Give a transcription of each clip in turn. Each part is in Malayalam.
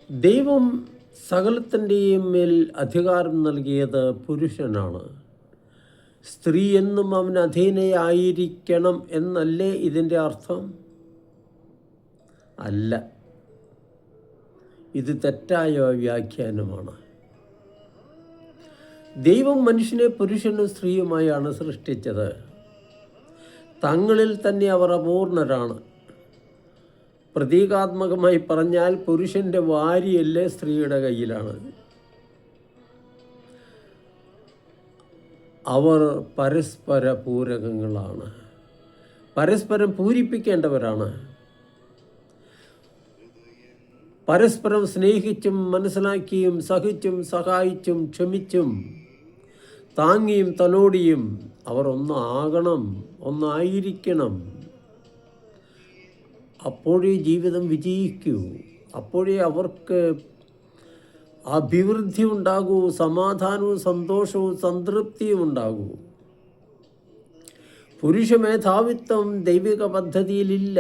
ദൈവം സകലത്തിൻ്റെയും മേൽ അധികാരം നൽകിയത് പുരുഷനാണ്. സ്ത്രീ എന്നും അവന് അധീനയായിരിക്കണം എന്നല്ലേ ഇതിൻ്റെ അർത്ഥം? അല്ല, ഇത് തെറ്റായ വ്യാഖ്യാനമാണ്. ദൈവം മനുഷ്യനെ പുരുഷനും സ്ത്രീയുമായാണ് സൃഷ്ടിച്ചത്. തങ്ങളിൽ തന്നെ അവർ അപൂർണരാണ്. പ്രതീകാത്മകമായി പറഞ്ഞാൽ പുരുഷൻ്റെ വാരിയല്ലേ സ്ത്രീയുടെ കയ്യിലാണ്. അവർ പരസ്പര പൂരകങ്ങളാണ്, പരസ്പരം പൂരിപ്പിക്കേണ്ടവരാണ്. പരസ്പരം സ്നേഹിച്ചും മനസ്സിലാക്കിയും സഹിച്ചും സഹായിച്ചും ക്ഷമിച്ചും താങ്ങിയും തലോടിയും അവർ ഒന്നാകണം, ഒന്നായിരിക്കണം. അപ്പോഴേ ജീവിതം വിജയിക്കൂ, അപ്പോഴേ അവർക്ക് അഭിവൃദ്ധി ഉണ്ടാകൂ, സമാധാനവും സന്തോഷവും സംതൃപ്തിയും ഉണ്ടാകൂ. പുരുഷ മേധാവിത്വം ദൈവിക പദ്ധതിയിലില്ല.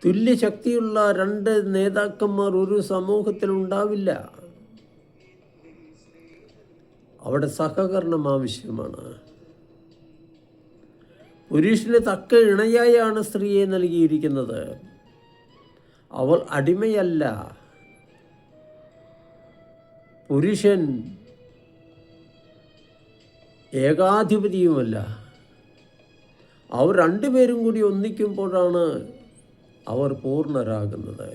തുല്യശക്തിയുള്ള രണ്ട് നേതാക്കന്മാർ ഒരു സമൂഹത്തിൽ ഉണ്ടാവില്ല. അവിടെ സഹകരണം ആവശ്യമാണ്. പുരുഷന് തക്ക ഇണയായാണ് സ്ത്രീയെ നൽകിയിരിക്കുന്നത്. അവൾ അടിമയല്ല. പുരുഷൻ ഏകാധിപതിയുമല്ല. അവർ രണ്ടുപേരും കൂടി ഒന്നിക്കുമ്പോഴാണ് അവർ പൂർണ്ണരാകുന്നത്.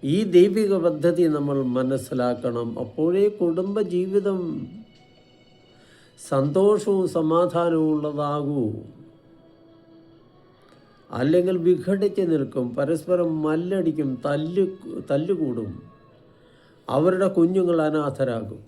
ഈ ദൈവിക പദ്ധതി നമ്മൾ മനസ്സിലാക്കണം. അപ്പോഴേ കുടുംബജീവിതം സന്തോഷവും സമാധാനവും ഉള്ളതാകൂ. അല്ലെങ്കിൽ വിഘടിച്ച് നിൽക്കും, പരസ്പരം മല്ലടിക്കും, തല്ലുകൂടും, അവരുടെ കുഞ്ഞുങ്ങൾ അനാഥരാകും.